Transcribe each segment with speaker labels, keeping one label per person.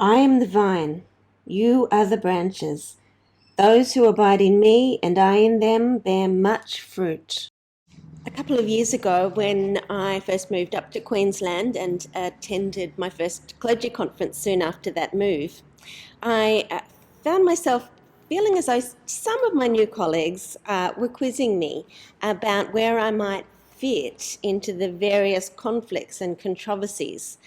Speaker 1: I am the vine, you are the branches. Those who abide in me and I in them bear much fruit. A couple of years ago, when I first moved up to Queensland and attended my first clergy conference soon after that move, I found myself feeling as though some of my new colleagues were quizzing me about where I might fit into the various conflicts and controversies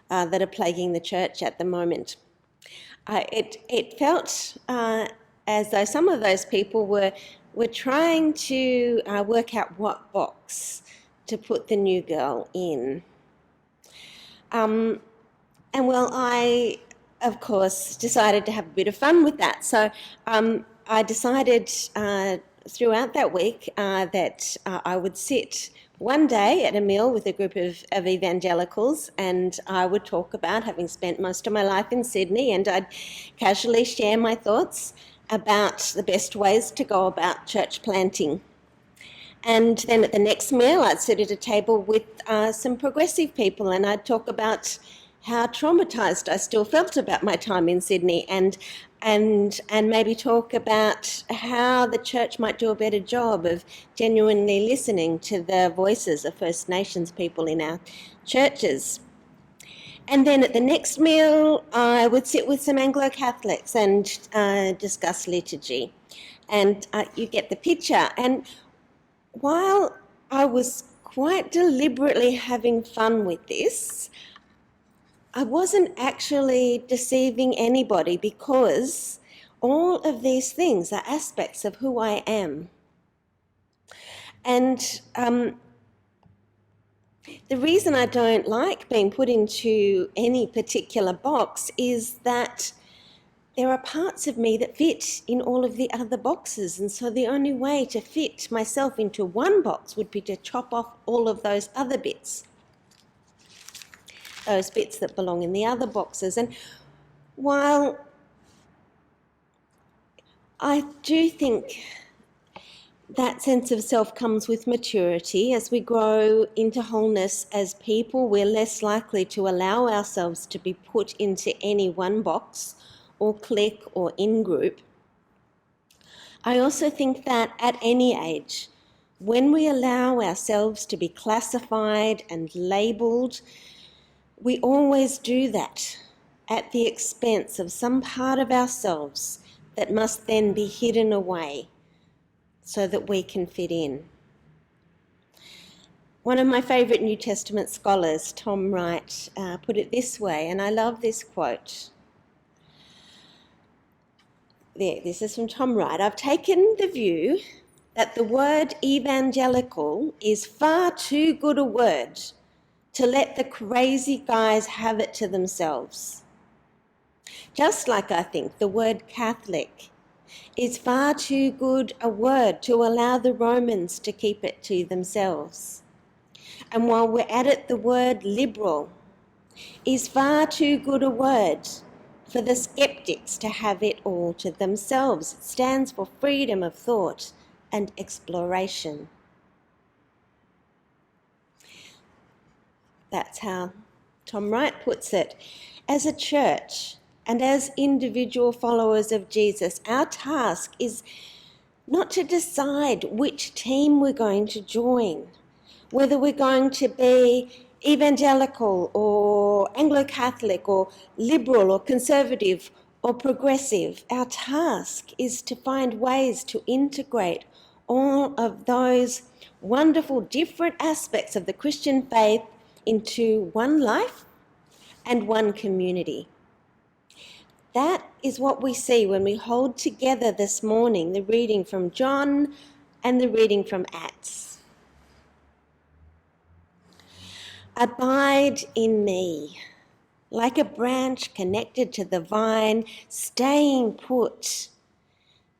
Speaker 1: that are plaguing the church at the moment. It felt as though some of those people were trying to work out what box to put the new girl in. And well, I, of course, decided to have a bit of fun with that. So I decided throughout that week that I would sit one day at a meal with a group of evangelicals, and I would talk about having spent most of my life in Sydney, and I'd casually share my thoughts about the best ways to go about church planting. And then at the next meal, I'd sit at a table with some progressive people, and I'd talk about how traumatised I still felt about my time in Sydney, and maybe talk about how the church might do a better job of genuinely listening to the voices of First Nations people in our churches. And then at the next meal, I would sit with some Anglo-Catholics and discuss liturgy. And you get the picture. And while I was quite deliberately having fun with this, I wasn't actually deceiving anybody, because all of these things are aspects of who I am. And the reason I don't like being put into any particular box is that there are parts of me that fit in all of the other boxes, and so the only way to fit myself into one box would be to chop off all of those other bits. Those bits that belong in the other boxes. And while I do think that sense of self comes with maturity, as we grow into wholeness as people, we're less likely to allow ourselves to be put into any one box or clique or in-group. I also think that at any age, when we allow ourselves to be classified and labelled, we always do that at the expense of some part of ourselves that must then be hidden away so that we can fit in. One of my favourite New Testament scholars, Tom Wright, put it this way, and I love this quote. This is from Tom Wright. I've taken the view that the word evangelical is far too good a word to let the crazy guys have it to themselves. Just like I think the word Catholic is far too good a word to allow the Romans to keep it to themselves. And while we're at it, the word liberal is far too good a word for the skeptics to have it all to themselves. It stands for freedom of thought and exploration. That's how Tom Wright puts it. As a church and as individual followers of Jesus, our task is not to decide which team we're going to join, whether we're going to be evangelical or Anglo-Catholic or liberal or conservative or progressive. Our task is to find ways to integrate all of those wonderful different aspects of the Christian faith into one life and one community. That is what we see when we hold together this morning the reading from John and the reading from Acts. Abide in me, like a branch connected to the vine, staying put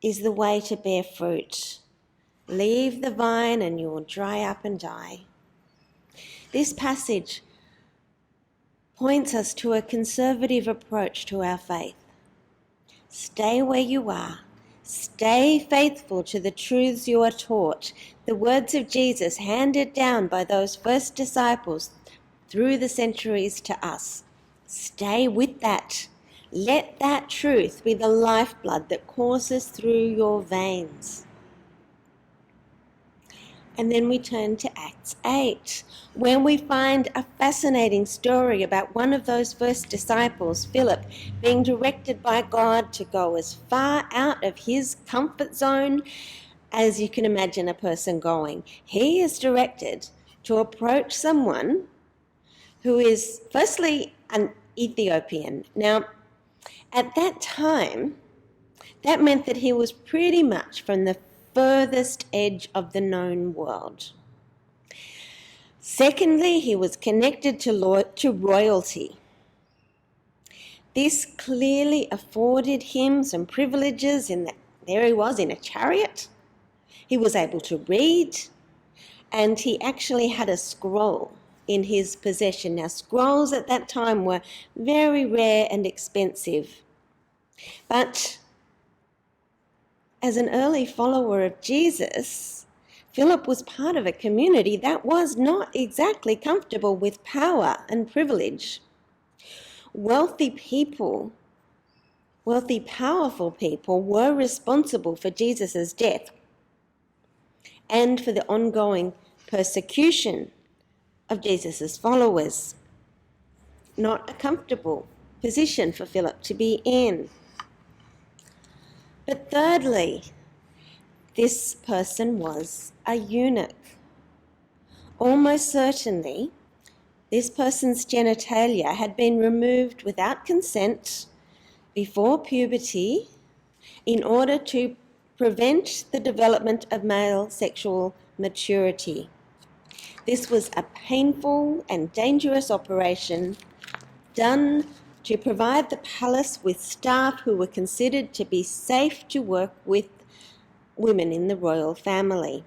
Speaker 1: is the way to bear fruit. Leave the vine and you will dry up and die. This passage points us to a conservative approach to our faith. Stay where you are. Stay faithful to the truths you are taught, the words of Jesus handed down by those first disciples through the centuries to us. Stay with that. Let that truth be the lifeblood that courses through your veins. And then we turn to Acts 8, where we find a fascinating story about one of those first disciples, Philip, being directed by God to go as far out of his comfort zone as you can imagine a person going. He is directed to approach someone who is firstly an Ethiopian. Now, at that time, that meant that he was pretty much from the furthest edge of the known world. Secondly, he was connected to royalty. This clearly afforded him some privileges in that there he was in a chariot. He was able to read, and he actually had a scroll in his possession. Now, scrolls at that time were very rare and expensive. But as an early follower of Jesus, Philip was part of a community that was not exactly comfortable with power and privilege. Wealthy, powerful people were responsible for Jesus' death and for the ongoing persecution of Jesus' followers. Not a comfortable position for Philip to be in. But thirdly, this person was a eunuch. Almost certainly, this person's genitalia had been removed without consent before puberty in order to prevent the development of male sexual maturity. This was a painful and dangerous operation done to provide the palace with staff who were considered to be safe to work with women in the royal family.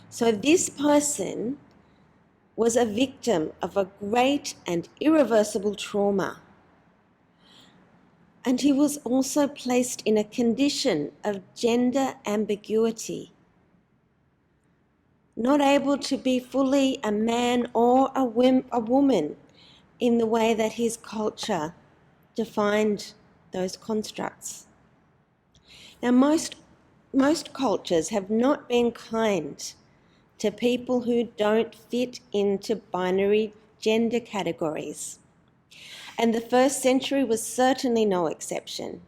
Speaker 1: So this person was a victim of a great and irreversible trauma. And he was also placed in a condition of gender ambiguity, not able to be fully a man or a woman in the way that his culture defined those constructs. Now, most cultures have not been kind to people who don't fit into binary gender categories. And the first century was certainly no exception.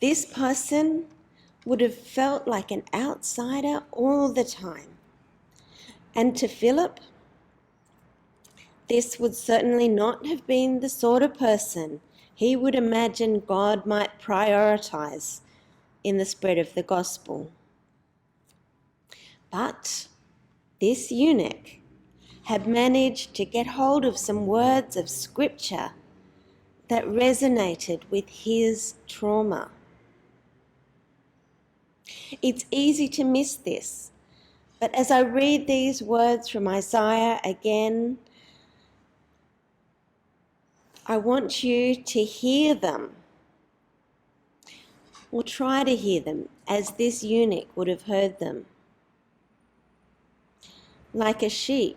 Speaker 1: This person would have felt like an outsider all the time. And to Philip, this would certainly not have been the sort of person he would imagine God might prioritize in the spread of the gospel. But this eunuch had managed to get hold of some words of scripture that resonated with his trauma. It's easy to miss this, but as I read these words from Isaiah again, I want you to hear them, or try to hear them, as this eunuch would have heard them. Like a sheep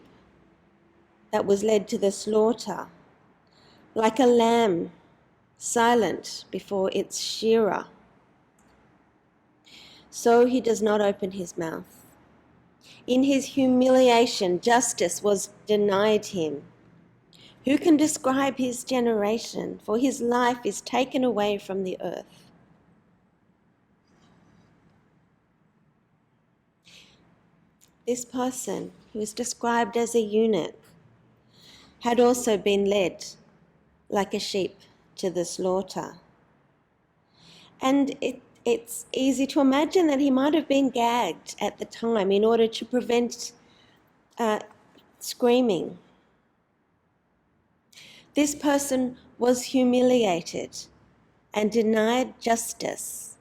Speaker 1: that was led to the slaughter, like a lamb silent before its shearer, so he does not open his mouth. In his humiliation, justice was denied him. Who can describe his generation? For his life is taken away from the earth. This person, who is described as a eunuch, had also been led like a sheep to the slaughter. And it's easy to imagine that he might have been gagged at the time in order to prevent screaming. This person was humiliated and denied justice,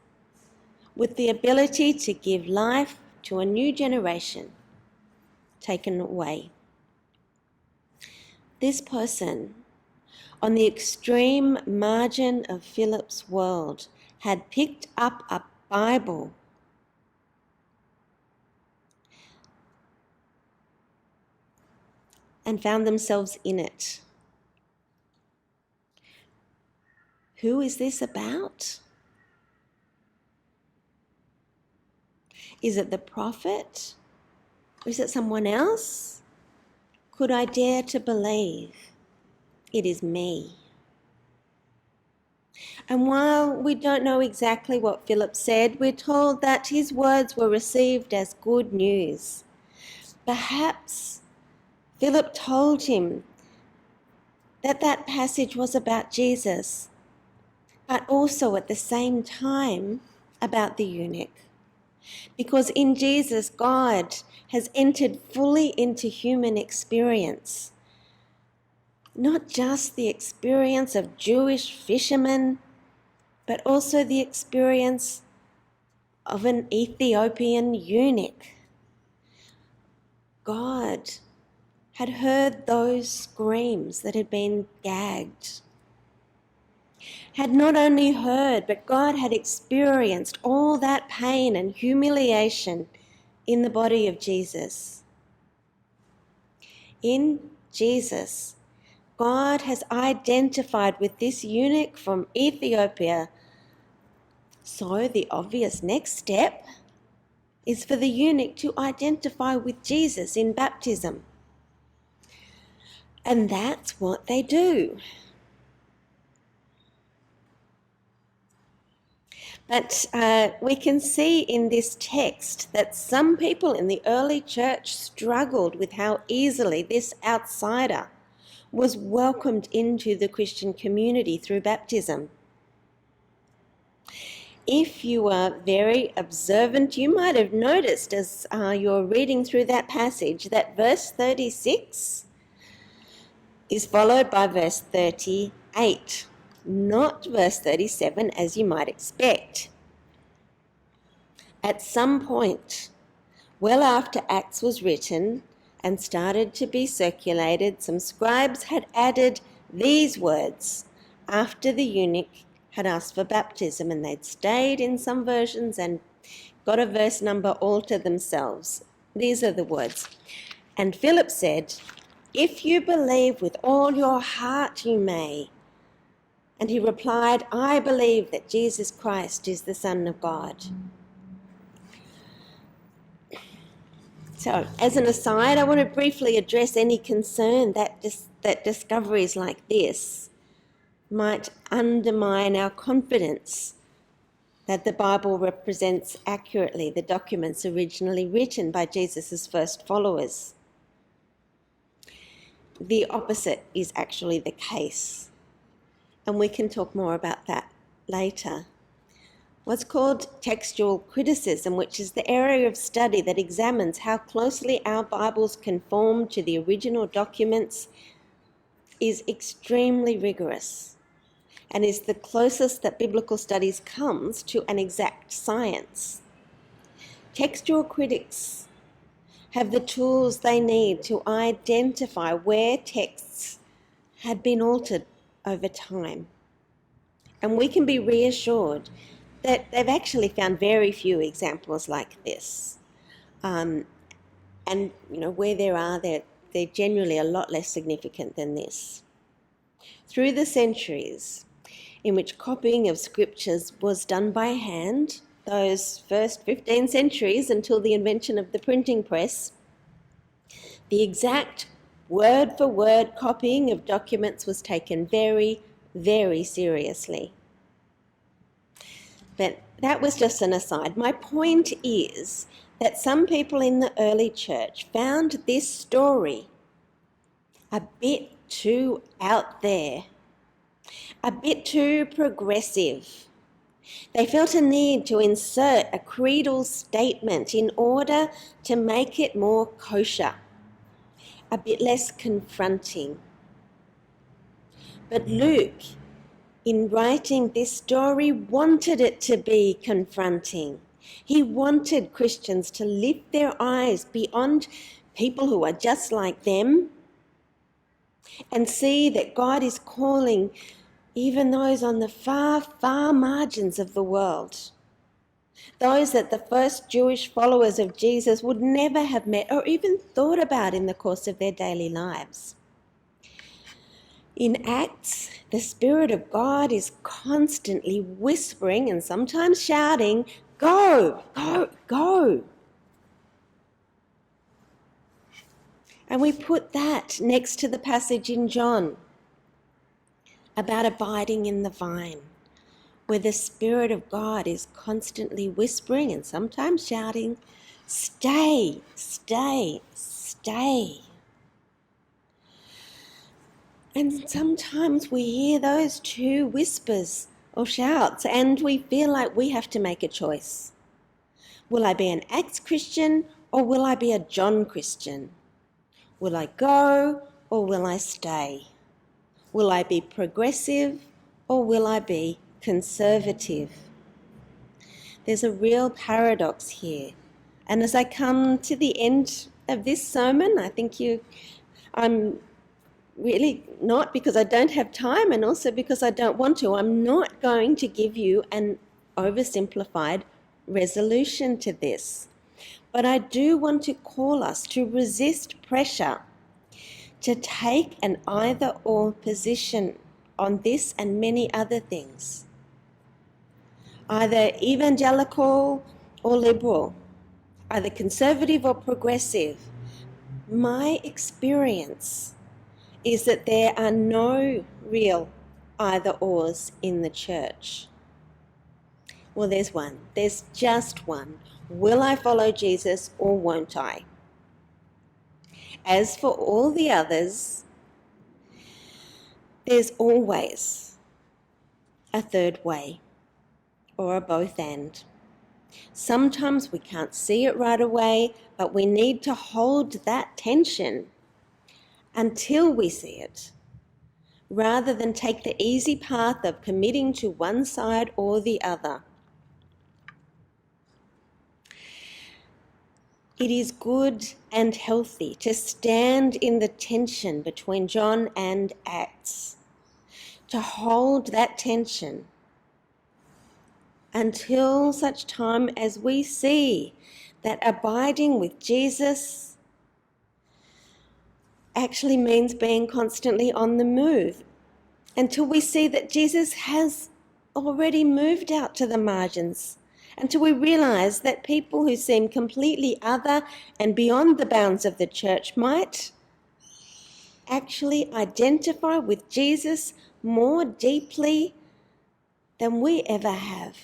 Speaker 1: with the ability to give life to a new generation taken away. This person, on the extreme margin of Philip's world, had picked up a Bible and found themselves in it. Who is this about? Is it the prophet? Or is it someone else? Could I dare to believe it is me? And while we don't know exactly what Philip said, we're told that his words were received as good news. Perhaps Philip told him that that passage was about Jesus, but also at the same time about the eunuch. Because in Jesus, God has entered fully into human experience. Not just the experience of Jewish fishermen, but also the experience of an Ethiopian eunuch. God had heard those screams that had been gagged. Had not only heard, but God had experienced all that pain and humiliation in the body of Jesus. In Jesus, God has identified with this eunuch from Ethiopia. So the obvious next step is for the eunuch to identify with Jesus in baptism. And that's what they do. But we can see in this text that some people in the early church struggled with how easily this outsider was welcomed into the Christian community through baptism. If you were very observant, you might have noticed as you're reading through that passage that verse 36 is followed by verse 38, not verse 37 as you might expect. At some point, well after Acts was written and started to be circulated, some scribes had added these words after the eunuch had asked for baptism, and they'd stayed in some versions and got a verse number all to themselves. These are the words. And Philip said, "If you believe with all your heart, you may." And he replied, "I believe that Jesus Christ is the Son of God." So, as an aside, I want to briefly address any concern that discoveries like this might undermine our confidence that the Bible represents accurately the documents originally written by Jesus' first followers. The opposite is actually the case, and we can talk more about that later. What's called textual criticism, which is the area of study that examines how closely our Bibles conform to the original documents, is extremely rigorous and is the closest that biblical studies comes to an exact science. Textual critics have the tools they need to identify where texts had been altered over time. And we can be reassured that they've actually found very few examples like this. And, where there are, they're generally a lot less significant than this. Through the centuries, in which copying of scriptures was done by hand, those first 15 centuries until the invention of the printing press, the exact word-for-word copying of documents was taken very, very seriously. But that was just an aside. My point is that some people in the early church found this story a bit too out there, a bit too progressive. They felt a need to insert a creedal statement in order to make it more kosher, a bit less confronting. But Luke, in writing this story, wanted it to be confronting. He wanted Christians to lift their eyes beyond people who are just like them and see that God is calling even those on the far, far margins of the world, those that the first Jewish followers of Jesus would never have met or even thought about in the course of their daily lives. In Acts, the Spirit of God is constantly whispering and sometimes shouting, "Go, go, go." And we put that next to the passage in John about abiding in the vine, where the Spirit of God is constantly whispering and sometimes shouting, "Stay, stay, stay." And sometimes we hear those two whispers or shouts and we feel like we have to make a choice. Will I be an Acts Christian or will I be a John Christian? Will I go or will I stay? Will I be progressive or will I be conservative? There's a real paradox here. And as I come to the end of this sermon, I'm really not, because I don't have time and also because I don't want to. I'm not going to give you an oversimplified resolution to this. But I do want to call us to resist pressure to take an either-or position on this and many other things. Either evangelical or liberal, either conservative or progressive. My experience is that there are no real either-ors in the church. Well, there's one. There's just one. Will I follow Jesus or won't I? As for all the others, there's always a third way or a both and. Sometimes we can't see it right away, but we need to hold that tension until we see it, rather than take the easy path of committing to one side or the other. It is good and healthy to stand in the tension between John and Acts, to hold that tension until such time as we see that abiding with Jesus actually means being constantly on the move, until we see that Jesus has already moved out to the margins, until we realise that people who seem completely other and beyond the bounds of the church might actually identify with Jesus more deeply than we ever have.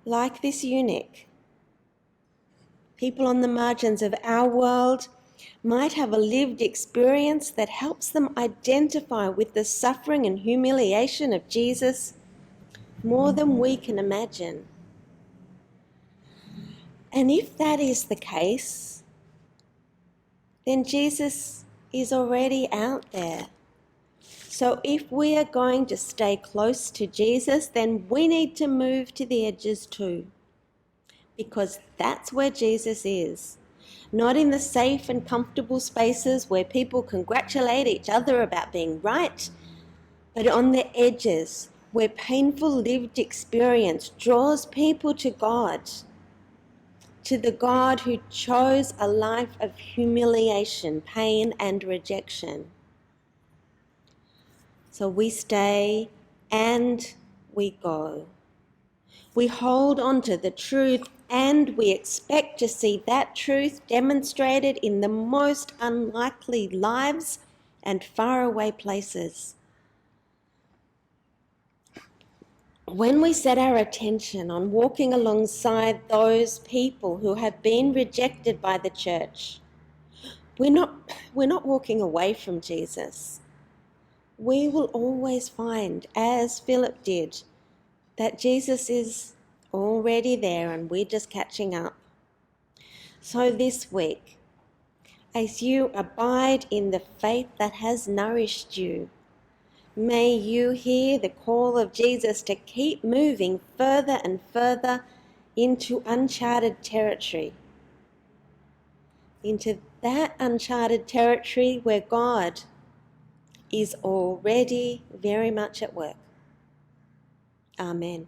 Speaker 1: Like this eunuch, people on the margins of our world might have a lived experience that helps them identify with the suffering and humiliation of Jesus more than we can imagine. And if that is the case, then Jesus is already out there. So if we are going to stay close to Jesus, then we need to move to the edges too, because that's where Jesus is. Not in the safe and comfortable spaces where people congratulate each other about being right, but on the edges where painful lived experience draws people to God, to the God who chose a life of humiliation, pain, and rejection. So we stay and we go. We hold on to the truth and we expect to see that truth demonstrated in the most unlikely lives and faraway places. When we set our attention on walking alongside those people who have been rejected by the church, we're not walking away from Jesus. We will always find, as Philip did, that Jesus is already there and we're just catching up. So this week, as you abide in the faith that has nourished you, may you hear the call of Jesus to keep moving further and further into uncharted territory, into that uncharted territory where God is already very much at work. Amen.